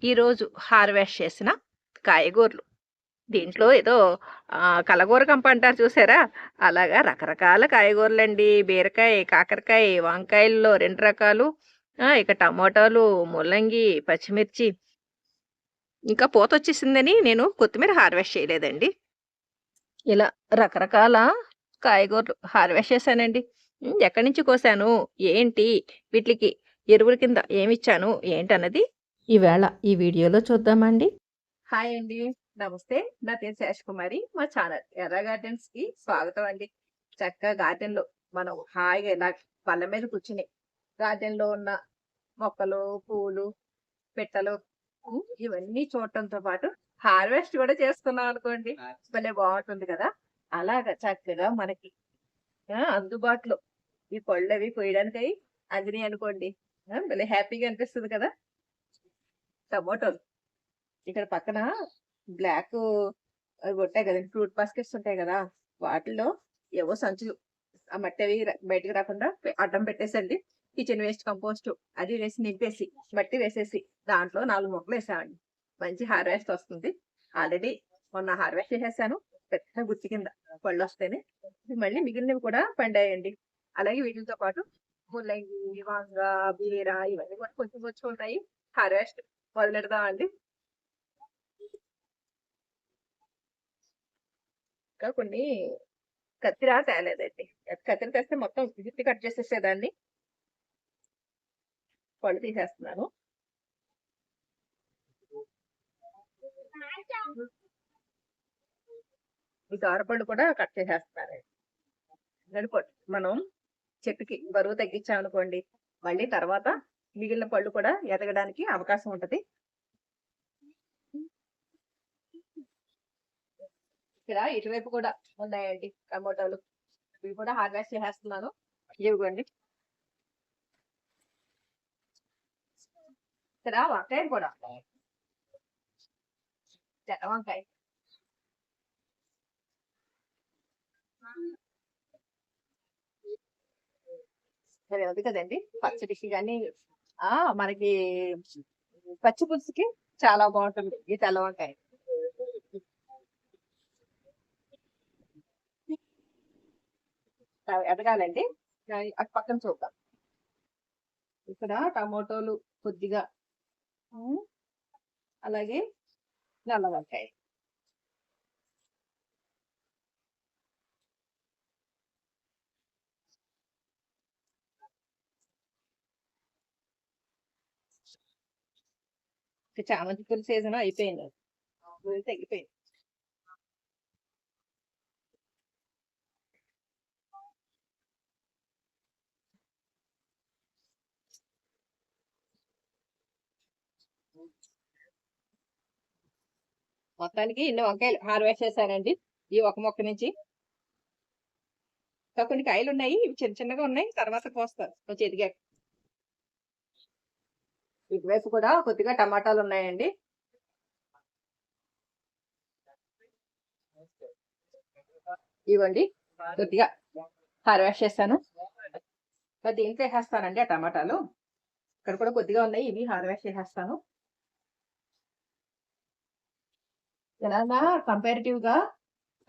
ఈరోజు హార్వెస్ట్ చేసిన కాయగూరలు. దీంట్లో ఏదో కలగూర కంప అంటారు చూసారా? అలాగా రకరకాల కాయగూరలండి. బీరకాయ, కాకరకాయ, వంకాయల్లో 2 రకాలు, ఇక టమోటాలు, ముల్లంగి, పచ్చిమిర్చి, ఇంకా పూతొచ్చేసిందని నేను కొత్తిమీర హార్వెస్ట్ చేయలేదండి. ఇలా రకరకాల కాయగూరలు హార్వెస్ట్ చేశానండి. ఎక్కడి నుంచి కోసాను, ఏంటి, వీటికి ఎరువుల కింద ఏమిచ్చాను, ఏంటన్నది ఈవేళ ఈ వీడియోలో చూద్దామండి. హాయ్ అండి, నమస్తే. నా పేరు శేషకుమారి. మా ఛానల్ ఎర్ర గార్డెన్స్ కి స్వాగతం అండి. చక్కగా గార్డెన్ లో మనం హాయిగా ఇలా బల్ల మీద కూర్చుని గార్డెన్ లో ఉన్న మొక్కలు, పూలు, పిట్టలు, ఇవన్నీ చూడటంతో పాటు హార్వెస్ట్ కూడా చేసుకున్నాం అనుకోండి, భలే బాగుంటుంది కదా. అలాగా చక్కగా మనకి అందుబాటులో ఈ పళ్ళు అవి కోయడానికి అందినాయి అనుకోండి, భలే హ్యాపీగా అనిపిస్తుంది కదా. టమోటాలు ఇక్కడ పక్కన బ్లాక్ అవి ఉంటాయి కదండి, ఫ్రూట్ బాస్కెట్స్ ఉంటాయి కదా, వాటిలో ఏవో సంచులు ఆ మట్టి అవి బయటకు రాకుండా అడ్డం పెట్టేసండి. కిచెన్ వేస్ట్ కంపోస్ట్ అది వేసి నింపేసి మట్టి వేసేసి దాంట్లో 4 మొక్కలు వేసామండి. మంచి హార్వెస్ట్ వస్తుంది. ఆల్రెడీ మొన్న హార్వెస్ట్ చేసేసాను. పెద్ద గుత్తి కింద పళ్ళు వస్తేనే మళ్ళీ మిగిలినవి కూడా పండాయండి. అలాగే వీటితో పాటు ముల్లంగి, వంగ, బీర ఇవన్నీ కూడా కొంచెం కొంచెం ఉంటాయి. హార్వెస్ట్ మొదలెడదామండి. ఇంకా కొన్ని కత్తిరా తేలేదండి. కత్తిరి తెస్తే మొత్తం జుట్టు కట్ చేసేసేదాన్ని. పళ్ళు తీసేస్తున్నాను. ఈ దోరపళ్ళు కూడా కట్ చేసేస్తున్నాను. నడిపోండి, మనం చెట్టుకి బరువు తగ్గించామనుకోండి, మళ్ళీ తర్వాత మిగిలిన పళ్ళు కూడా ఎదగడానికి అవకాశం ఉంటది. ఇక్కడ ఇటువైపు కూడా ఉన్నాయండి టమోటాలు. ఇవి కూడా హార్వెస్ట్ చేసేస్తున్నాను. ఇవ్వండి. ఇక్కడ వంకాయలు కూడా ఉన్నాయి. తెల్ల వంకాయ. అది ఉంది కదండి, పచ్చడికి కానీ మనకి పచ్చి పులుసుకి చాలా బాగుంటుంది ఈ తెల్ల వంకాయ. ఎదగాలండి. అటు పక్కన చూద్దాం. ఇక్కడ టమోటాలు కొద్దిగా, అలాగే నల్ల వంకాయ. చామంతి పూల సీజన్ అయిపోయింది, తగ్గిపోయింది. మొత్తానికి ఇన్ని వంకాయలు హార్వెస్ట్ చేశానండి ఈ ఒక మొక్క నుంచి. ఇంకా కొన్ని కాయలు ఉన్నాయి, ఇవి చిన్న చిన్నగా ఉన్నాయి, తర్వాత కోస్తారు కొంచెం ఎదిగాక. ఇటువైపు కూడా కొద్దిగా టమాటాలు ఉన్నాయండి. ఇవ్వండి, కొద్దిగా హార్వెస్ట్ చేస్తాను. దీంట్లో వేసేస్తానండి ఆ టమాటాలు. ఇక్కడ కూడా కొద్దిగా ఉన్నాయి, ఇవి హార్వెస్ట్ చేసేస్తాను. ఇలాగా కంపారిటివ్ గా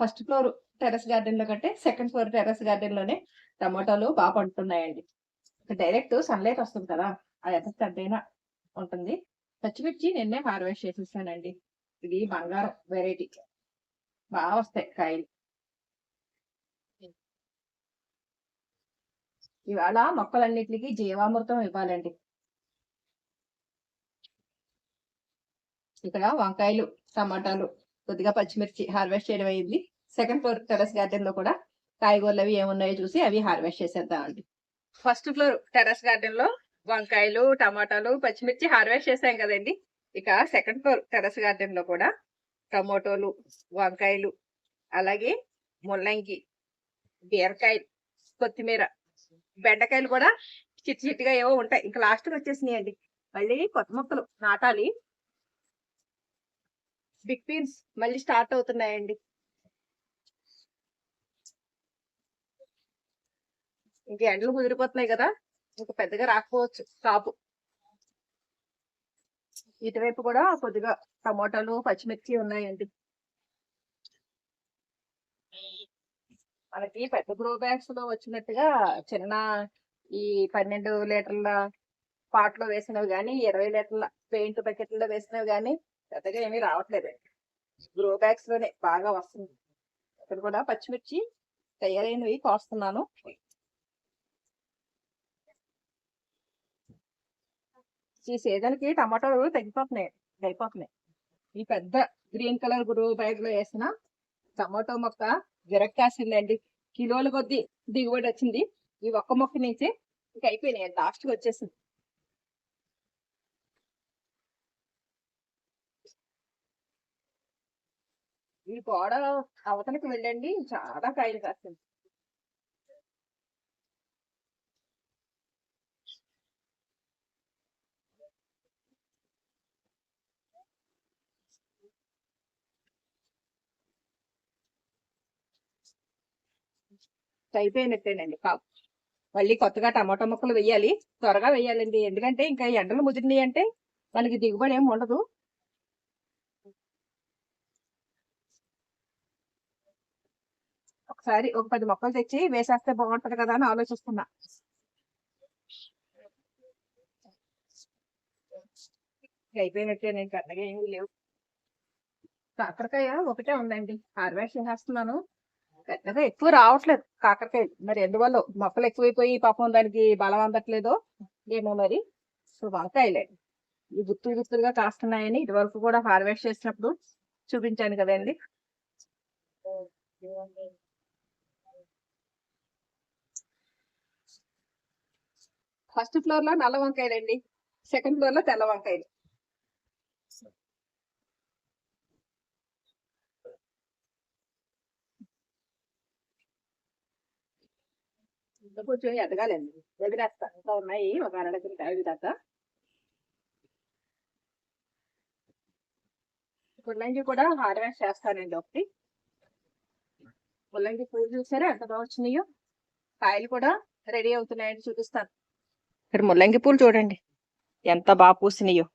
ఫస్ట్ ఫ్లోర్ టెర్రస్ గార్డెన్ లో కంటే సెకండ్ ఫ్లోర్ టెర్రస్ గార్డెన్ లోనే టమాటాలు బాగా పండుతున్నాయండి. డైరెక్ట్ సన్లైట్ వస్తుంది కదా, ఆ ఎఫెక్ట్ అంతైనా ఉంటుంది. పచ్చిమిర్చి నిన్నే హార్వెస్ట్ చేసేసానండి. ఇది బంగారం వెరైటీ, బాగా వస్తాయి కాయలు. ఇవాళ మొక్కలన్నిటికీ జీవామృతం ఇవ్వాలండి. ఇక్కడ వంకాయలు, టమాటాలు, కొద్దిగా పచ్చిమిర్చి హార్వెస్ట్ చేయడం అయింది. సెకండ్ ఫ్లోర్ టెర్రస్ గార్డెన్ లో కూడా కాయగూరలు అవి ఏమున్నాయో చూసి అవి హార్వెస్ట్ చేసేద్దామండి. ఫస్ట్ ఫ్లోర్ టెర్రస్ గార్డెన్ లో వంకాయలు, టమాటాలు, పచ్చిమిర్చి హార్వెస్ట్ చేసాం కదండి. ఇక సెకండ్ ఫ్లోర్ టెర్రస్ గార్డెన్ లో కూడా టమోటోలు, వంకాయలు, అలాగే ముల్లంగి, బీరకాయలు, కొత్తిమీర, బెండకాయలు కూడా చిట్టి చిట్టిగా ఏవో ఉంటాయి. ఇంకా లాస్ట్ వచ్చేసినాయి అండి. మళ్ళీ కొత్త మొక్కలు నాటాలి. బిగ్ బీన్స్ మళ్ళీ స్టార్ట్ అవుతున్నాయండి. ఇంక ఎండలు కుదిరిపోతున్నాయి కదా, ఇంక పెద్దగా రాకపోవచ్చు కాపు. ఇటువైపు కూడా కొద్దిగా టమోటాలు పచ్చిమిర్చి ఉన్నాయండి. మనకి పెద్ద గ్రో బ్యాగ్స్ లో వచ్చినట్టుగా చిన్న ఈ 12 లీటర్ల పాట్లో వేసినవి కానీ 20 లీటర్ల పెయింట్ బకెట్లలో వేసినవి కానీ పెద్దగా ఏమీ రావట్లేదు. గ్రో బ్యాగ్స్ లోనే బాగా వస్తుంది. ఇక్కడ కూడా పచ్చిమిర్చి తయారైనవి కోస్తున్నాను. ఈ సీజన్ కి టమాటాలు అయిపోతున్నాయి. ఈ పెద్ద గ్రీన్ కలర్ గ్రో బ్యాగ్ లో వేసిన టమాటో మొక్క విరక్కాసిందండి. కిలోల కొద్దీ దిగుబడి వచ్చింది. ఈ ఒక్క మొక్క నుంచి ఇంక అయిపోయినాయి. లాస్ట్ కి వచ్చేసింది. ఈ గోడ అవతలకి వెళ్ళండి, చాలా కాయలు కాస్తుంది. అయిపోయినట్టేనండి కాపు. మళ్ళీ కొత్తగా టమాటా మొక్కలు వెయ్యాలి. త్వరగా వెయ్యాలండి, ఎందుకంటే ఇంకా ఎండలు ముదిరినాయి అంటే మనకి దిగుబడి ఏమి ఉండదు. ఒకసారి ఒక 10 మొక్కలు తెచ్చి వేసేస్తే బాగుంటది కదా అని ఆలోచిస్తున్నా. అయిపోయినట్టేనండి, పెద్దగా ఏమీ లేవు. కాకరకాయ ఒకటే ఉందండి, హార్వెస్ట్ చేసేస్తున్నాను. పెద్దగా ఎక్కువ రావట్లేదు కాకరకాయలు. మరి ఎందువల్ల మొక్కలు ఎక్కువైపోయి పాపం దానికి బలం అందట్లేదో ఏమో మరి. సో వంకాయలే ఈ గుత్తులుగా కాస్తున్నాయని ఇదివరకు కూడా హార్వెస్ట్ చేసినప్పుడు చూపించాను కదండి. ఫస్ట్ ఫ్లోర్ లో నల్ల వంకాయలండి, సెకండ్ ఫ్లోర్ లో తెల్ల వంకాయలు. కొంచెం ఎదగాలండి, వదిలేస్తా. ఇంకా ఉన్నాయి ఒక అరడజన కాయలు దాకా. ముల్లంగి కూడా హార్వెస్ట్ చేస్తానండి ఒకటి. ముల్లంగి పూలు చూసారా ఎంత బాగా వచ్చినాయో. కాయలు కూడా రెడీ అవుతున్నాయని చూపిస్తాను. ఇక్కడ ముల్లంగి పూలు చూడండి ఎంత బాగా పూసినాయో.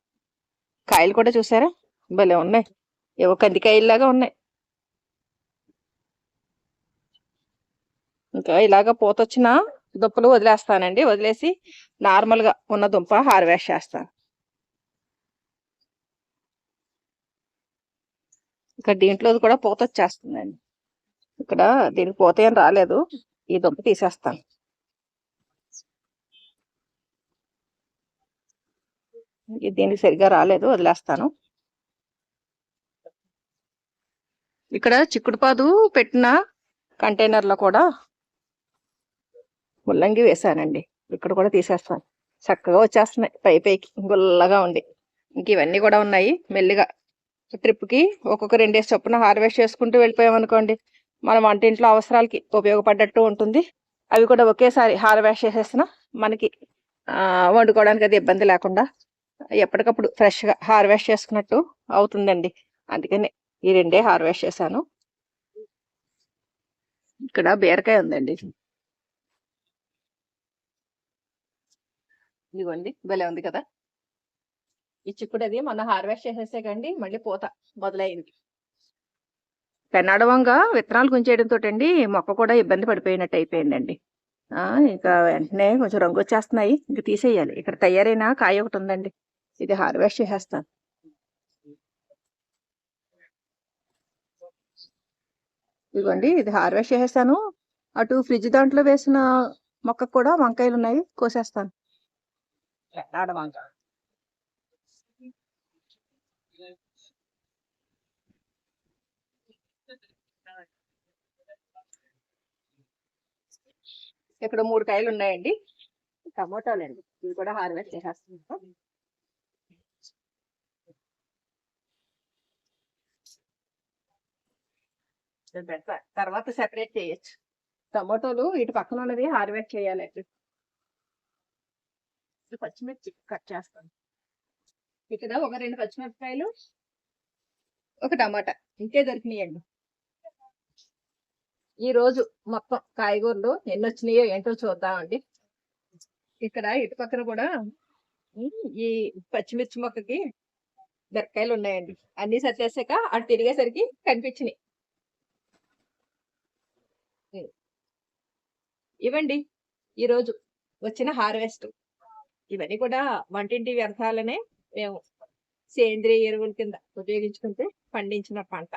కాయలు కూడా చూసారా భలే ఉన్నాయి, ఏవో కందికాయల్లాగా ఉన్నాయి. ఇంకా ఇలాగ పూతొచ్చిన దుంపలు వదిలేస్తానండి. వదిలేసి నార్మల్ గా ఉన్న దుంప హార్వెస్ట్ చేస్తాను. ఇక్కడ దీంట్లో కూడా పూత వచ్చేస్తుందండి. ఇక్కడ దీనికి పూత ఏం రాలేదు, ఈ దుంప తీసేస్తాను. దీనికి సరిగ్గా రాలేదు, వదిలేస్తాను. ఇక్కడ చిక్కుడుపాదు పెట్టిన కంటైనర్ లో కూడా ముల్లంగి వేసానండి. ఇక్కడ కూడా తీసేస్తాను. చక్కగా వచ్చేస్తున్నాయి పైకి గుల్లగా ఉండి. ఇంక ఇవన్నీ కూడా ఉన్నాయి. మెల్లిగా ట్రిప్ కి ఒక్కొక్క 2 డేస్ చొప్పున హార్వెస్ట్ చేసుకుంటూ వెళ్ళిపోయామనుకోండి, మన వంటింట్లో అవసరాలకి ఉపయోగపడ్డట్టు ఉంటుంది. అవి కూడా ఒకేసారి హార్వెస్ట్ చేసేసిన మనకి వండుకోవడానికి అది ఇబ్బంది లేకుండా ఎప్పటికప్పుడు ఫ్రెష్ గా హార్వెస్ట్ చేసుకున్నట్టు అవుతుందండి. అందుకని ఈ 2 హార్వెస్ట్ చేశాను. ఇక్కడ బీరకాయ ఉందండి, ఇదిగోండి భలే ఉంది కదా. ఈ చిక్కుడు అది మొన్న హార్వెస్ట్ చేసేసే కండి మళ్ళీ పూత మొదలైంది. పెన్నాడవంగ విత్తనాలు గుంచేయడంతో అండి మొక్క కూడా ఇబ్బంది పడిపోయినట్టు అయిపోయిందండి. ఇంకా వెంటనే కొంచెం రంగు వచ్చేస్తున్నాయి, ఇంక తీసేయాలి. ఇక్కడ తయారైన కాయ ఒకటి ఉందండి, ఇది హార్వెస్ట్ చేసేస్తాను. ఇదిగోండి ఇది హార్వెస్ట్ చేసేస్తాను. అటు ఫ్రిడ్జ్ దాంట్లో వేసిన మొక్క కూడా వంకాయలు ఉన్నాయి, కోసేస్తాను. పెన్నాడవంగ ఇక్కడ 3 కాయలు ఉన్నాయండి, టమోటాలు అండి. ఇవి కూడా హార్వెస్ట్ చేసేస్తున్నాం. తర్వాత సెపరేట్ చేయొచ్చు. టమోటాలు ఇటు పక్కన ఉన్నది హార్వెస్ట్ చేయాలండి. పచ్చిమిర్చి కట్ చేస్తాను. ఇక్కడ ఒక 2 పచ్చిమిరపకాయలు, ఒక టమాటా ఇంకే దొరికినాయండి. ఈ రోజు మొత్తం కాయగూరలు ఎన్ని వచ్చినాయో ఏంటో చూద్దామండి. ఇక్కడ ఇటు పక్కన కూడా ఈ పచ్చిమిర్చి మొక్కకి మిరపకాయలు ఉన్నాయండి. అన్నీ సర్దేశాక అటు తిరిగేసరికి కనిపించినియి. హ్మ్. ఇవండి ఈరోజు వచ్చిన హార్వెస్ట్. ఇవన్నీ కూడా వంటింటి వ్యర్థాలనే మేము సేంద్రియ ఎరువుల కింద ఉపయోగించుకుంటే పండించిన పంట.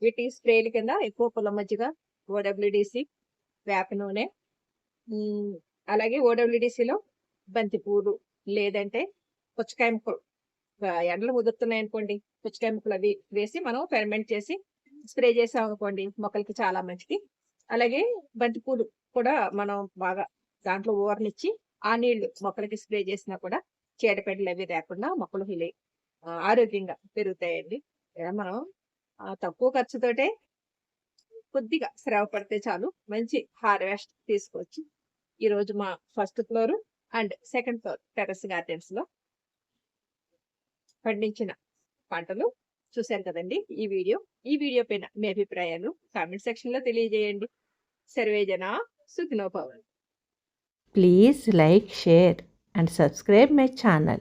వీటి స్ప్రేల కింద ఎక్కువ పుల్ల మజ్జిగ, ఓడబ్ల్యూడిసి, వేప నూనె, హ్మ్, అలాగే ఓడబ్ల్యూడిసిలో బంతి పూలు, లేదంటే పుచ్చకాయ ముక్కలు. ఎండలు ముదురుతున్నాయనుకోండి, పుచ్చకాయ ముక్కలు అవి వేసి మనం ఫెర్మెంట్ చేసి స్ప్రే చేసామనుకోండి మొక్కలకి చాలా మంచిది. అలాగే బంతి పూలు కూడా మనం బాగా దాంట్లో ఊరనిచ్చి ఆ నీళ్లు మొక్కలకి స్ప్రే చేసినా కూడా చీడపీడలు అవి లేకుండా మొక్కలు ఆరోగ్యంగా పెరుగుతాయండి. మనం తక్కువ ఖర్చుతోటే కొద్దిగా శ్రమ పడితే చాలు మంచి హార్వెస్ట్ తీసుకోవచ్చు. ఈరోజు మా first floor and second floor terrace gardens లో పండించిన పంటలు చూశారు కదండి. ఈ వీడియో పైన మీ అభిప్రాయాలు కామెంట్ సెక్షన్ లో తెలియజేయండి. సర్వే జన సుఖినో భవంతు. Please like, share and subscribe my channel.